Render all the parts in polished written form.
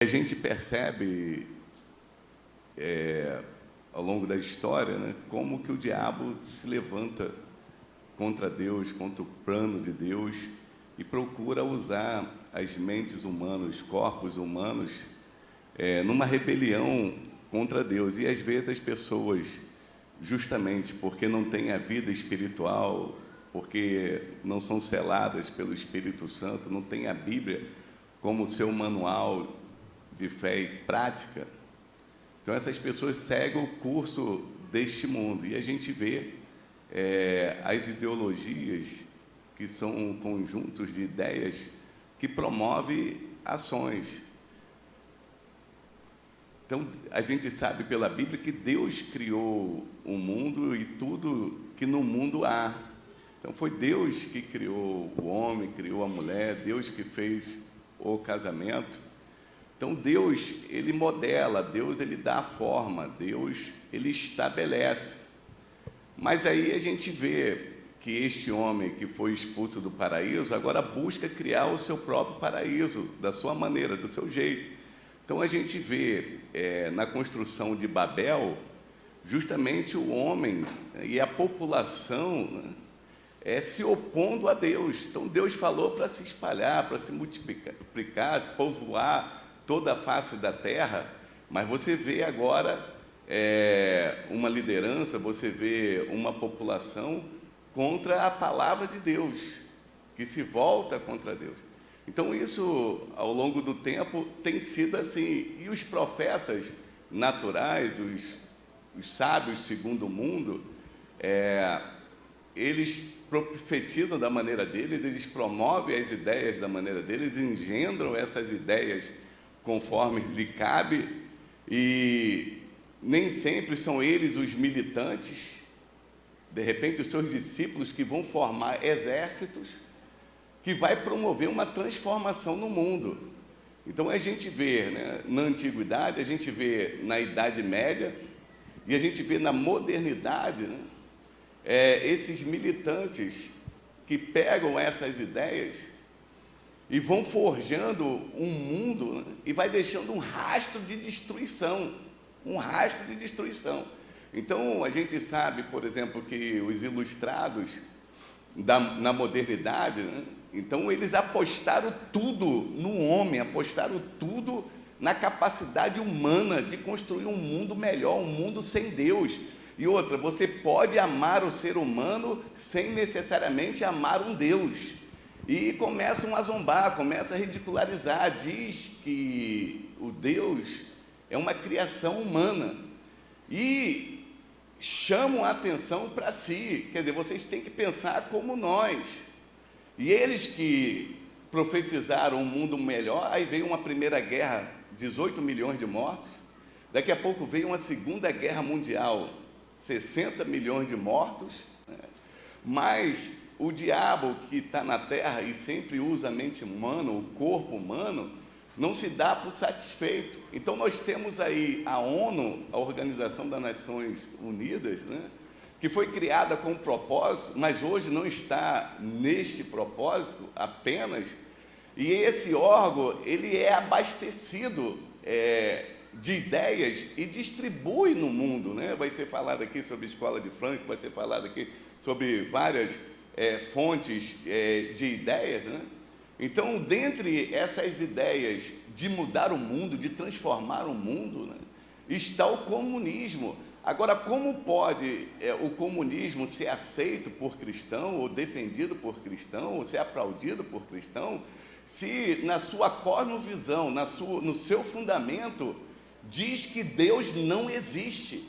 A gente percebe ao longo da história, né, como que o diabo se levanta contra Deus, contra o plano de Deus, e procura usar as mentes humanas, os corpos humanos, numa rebelião contra Deus. E às vezes as pessoas, justamente porque não têm a vida espiritual, porque não são seladas pelo Espírito Santo, não têm a Bíblia como seu manual de fé e prática, então essas pessoas seguem o curso deste mundo. E a gente vê as ideologias, que são conjuntos de ideias que promovem ações. Então, a gente sabe pela Bíblia que Deus criou o mundo e tudo que no mundo há. Então, foi Deus que criou o homem, criou a mulher, Deus que fez o casamento. Então, Deus, Ele modela, Deus, Ele dá a forma, Deus, Ele estabelece. Mas aí a gente vê que este homem que foi expulso do paraíso, agora busca criar o seu próprio paraíso, da sua maneira, do seu jeito. Então, a gente vê na construção de Babel, justamente o homem e a população se opondo a Deus. Então, Deus falou para se espalhar, para se multiplicar, se povoar toda a face da terra, mas você vê agora uma liderança, você vê uma população contra a palavra de Deus, que se volta contra Deus. Então, isso, ao longo do tempo, tem sido assim. E os profetas naturais, os sábios segundo o mundo, eles profetizam da maneira deles, eles promovem as ideias da maneira deles, engendram essas ideias conforme lhe cabe, e nem sempre são eles os militantes. De repente, os seus discípulos que vão formar exércitos que vai promover uma transformação no mundo. Então, a gente vê, né, na Antiguidade, a gente vê na Idade Média, e a gente vê na modernidade, né, esses militantes que pegam essas ideias e vão forjando um mundo, né, e vai deixando um rastro de destruição, Então, a gente sabe, por exemplo, que os ilustrados na modernidade, né, então eles apostaram tudo no homem, apostaram tudo na capacidade humana de construir um mundo melhor, um mundo sem Deus. E outra, você pode amar o ser humano sem necessariamente amar um Deus. E começam a zombar, começam a ridicularizar, diz que o Deus é uma criação humana. E chamam a atenção para si, quer dizer, vocês têm que pensar como nós. E eles que profetizaram um mundo melhor, aí veio uma primeira guerra, 18 milhões de mortos, daqui a pouco veio uma segunda guerra mundial, 60 milhões de mortos, né? Mas o diabo que está na terra e sempre usa a mente humana, o corpo humano, não se dá por satisfeito. Então, nós temos aí a ONU, a Organização das Nações Unidas, né, que foi criada com um propósito, mas hoje não está neste propósito apenas, e esse órgão, ele é abastecido de ideias e distribui no mundo, né? Vai ser falado aqui sobre a Escola de Frankfurt, vai ser falado aqui sobre várias fontes de ideias, né? Então, dentre essas ideias de mudar o mundo, de transformar o mundo, né, está o comunismo. Agora, como pode o comunismo ser aceito por cristão, ou defendido por cristão, ou ser aplaudido por cristão, se na sua cosmovisão, no seu fundamento, diz que Deus não existe?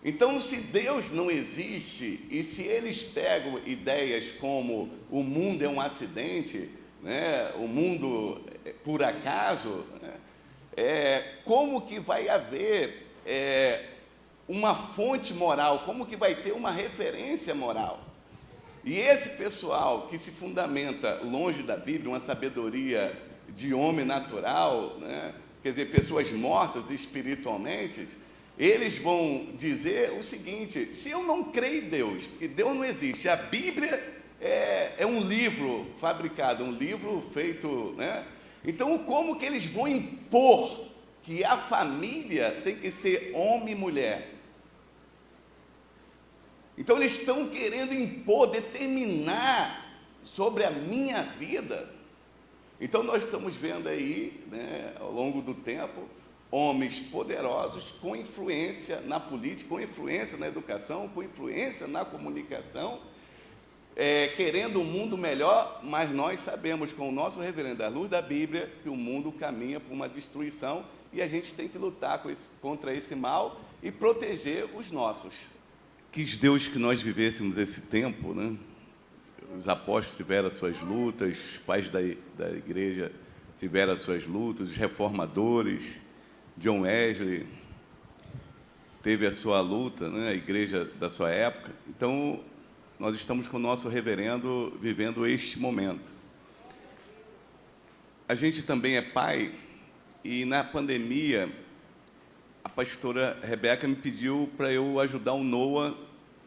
Então, se Deus não existe, e se eles pegam ideias como o mundo é um acidente, né, o mundo por acaso, né, como que vai haver uma fonte moral, como que vai ter uma referência moral? E esse pessoal que se fundamenta longe da Bíblia, uma sabedoria de homem natural, né, quer dizer, pessoas mortas espiritualmente, eles vão dizer o seguinte: se eu não creio em Deus, porque Deus não existe, a Bíblia é um livro fabricado, um livro feito, né, Então, como que eles vão impor que a família tem que ser homem e mulher? Então, eles estão querendo impor, determinar sobre a minha vida. Então, nós estamos vendo aí, né, ao longo do tempo, homens poderosos com influência na política, com influência na educação, com influência na comunicação, querendo um mundo melhor, mas nós sabemos, com o nosso reverendo, à luz da Bíblia, que o mundo caminha para uma destruição e a gente tem que lutar contra esse mal e proteger os nossos. Quis Deus que nós vivêssemos esse tempo, né? Os apóstolos tiveram as suas lutas, os pais da igreja tiveram as suas lutas, os reformadores, John Wesley teve a sua luta, né? A igreja da sua época. Então, nós estamos com o nosso reverendo vivendo este momento. A gente também é pai, e na pandemia, a pastora Rebeca me pediu para eu ajudar o Noah,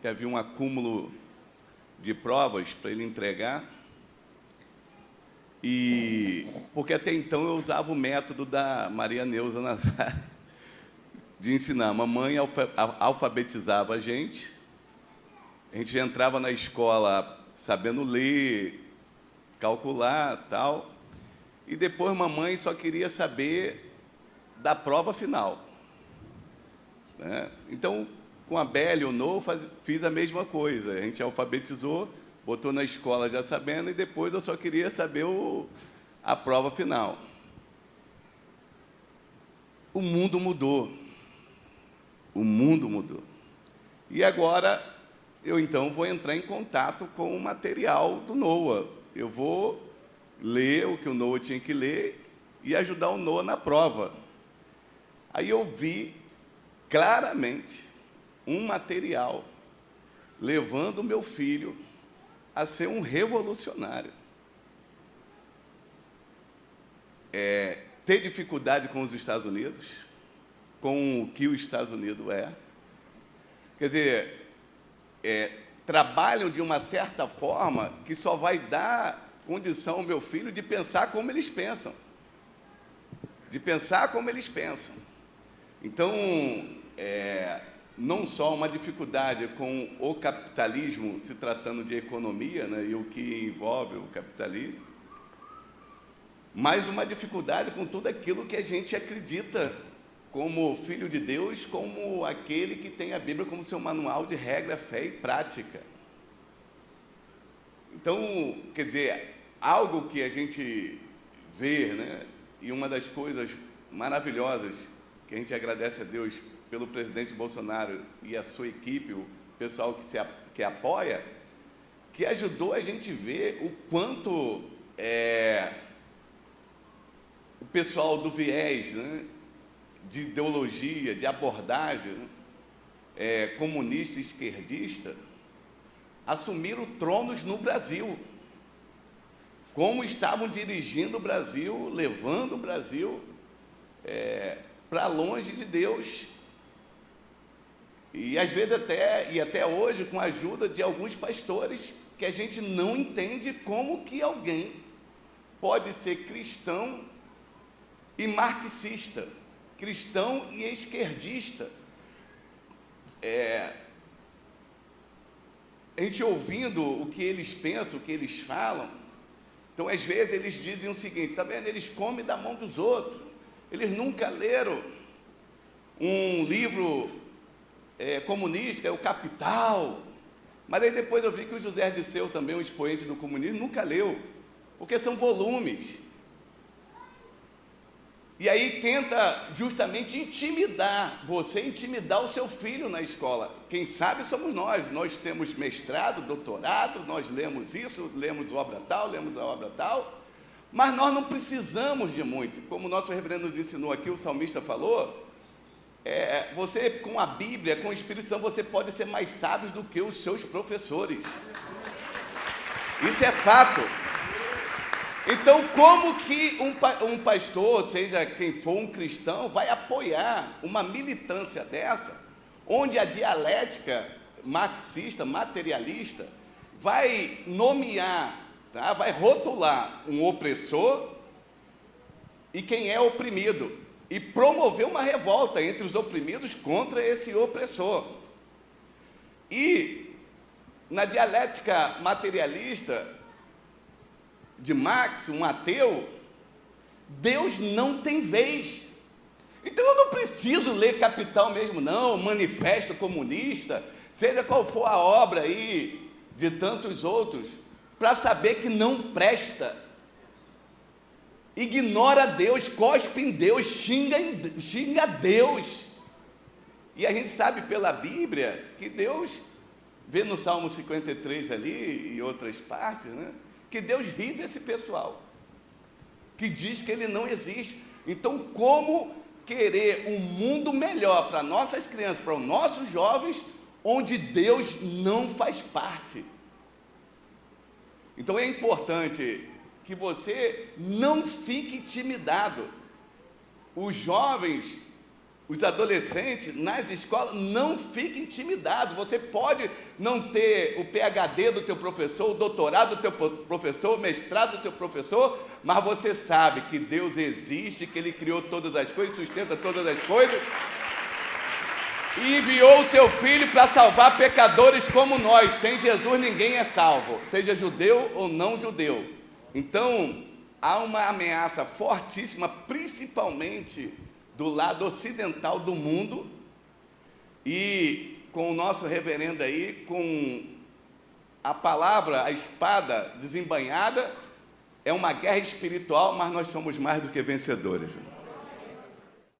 que havia um acúmulo de provas para ele entregar, e porque até então eu usava o método da Maria Neuza Nazário, de ensinar. A mamãe alfabetizava a gente já entrava na escola sabendo ler, calcular, tal, e depois mamãe só queria saber da prova final, né? Então, com a Bela e o Noah, fiz a mesma coisa. A gente alfabetizou, botou na escola já sabendo, e depois eu só queria saber a prova final. O mundo mudou. O mundo mudou. E agora, eu então vou entrar em contato com o material do Noah. Eu vou ler o que o Noah tinha que ler e ajudar o Noah na prova. Aí eu vi claramente um material levando o meu filho a ser um revolucionário. Ter dificuldade com os Estados Unidos, com o que os Estados Unidos é. Quer dizer, trabalham de uma certa forma que só vai dar condição ao meu filho de pensar como eles pensam. De pensar como eles pensam. Então, não só uma dificuldade com o capitalismo, se tratando de economia, né, e o que envolve o capitalismo, mas uma dificuldade com tudo aquilo que a gente acredita como filho de Deus, como aquele que tem a Bíblia como seu manual de regra, fé e prática. Então, quer dizer, algo que a gente vê, né, e uma das coisas maravilhosas que a gente agradece a Deus pelo presidente Bolsonaro e a sua equipe, o pessoal que apoia, que ajudou a gente ver o quanto o pessoal do viés, né, de ideologia, de abordagem, né, comunista e esquerdista, assumiram tronos no Brasil, como estavam dirigindo o Brasil, levando o Brasil para longe de Deus. E às vezes até hoje, com a ajuda de alguns pastores, que a gente não entende como que alguém pode ser cristão e marxista, cristão e esquerdista. A gente ouvindo o que eles pensam, o que eles falam, então às vezes eles dizem o seguinte: está vendo, eles comem da mão dos outros, eles nunca leram um livro comunista, é o Capital. Mas aí depois eu vi que o José Dirceu, também um expoente do comunismo, nunca leu, porque são volumes. E aí tenta justamente intimidar você, intimidar o seu filho na escola. Quem sabe somos nós temos mestrado, doutorado, nós lemos isso, lemos obra tal, lemos a obra tal, mas nós não precisamos de muito. Como o nosso reverendo nos ensinou aqui, o salmista falou, você com a Bíblia, com o Espírito Santo, você pode ser mais sábio do que os seus professores. Isso é fato. Então, como que um pastor, seja quem for um cristão, vai apoiar uma militância dessa, onde a dialética marxista, materialista, vai nomear, tá? Vai rotular um opressor e quem é oprimido, e promover uma revolta entre os oprimidos contra esse opressor. E na dialética materialista de Marx, um ateu, Deus não tem vez. Então eu não preciso ler Capital mesmo não, Manifesto Comunista, seja qual for a obra aí de tantos outros, para saber que não presta. Ignora Deus, cospe em Deus, xinga Deus. E a gente sabe pela Bíblia que Deus, vê no Salmo 53 ali e outras partes, né, que Deus ri desse pessoal, que diz que ele não existe. Então, como querer um mundo melhor para nossas crianças, para os nossos jovens, onde Deus não faz parte? Então é importante que você não fique intimidado. Os jovens, os adolescentes nas escolas, não fiquem intimidados. Você pode não ter o PhD do teu professor, o doutorado do teu professor, o mestrado do seu professor, mas você sabe que Deus existe, que Ele criou todas as coisas, sustenta todas as coisas, e enviou o seu Filho para salvar pecadores como nós. Sem Jesus ninguém é salvo, seja judeu ou não judeu. Então, há uma ameaça fortíssima, principalmente do lado ocidental do mundo, e com o nosso reverendo aí, com a palavra, a espada desembainhada, é uma guerra espiritual, mas nós somos mais do que vencedores.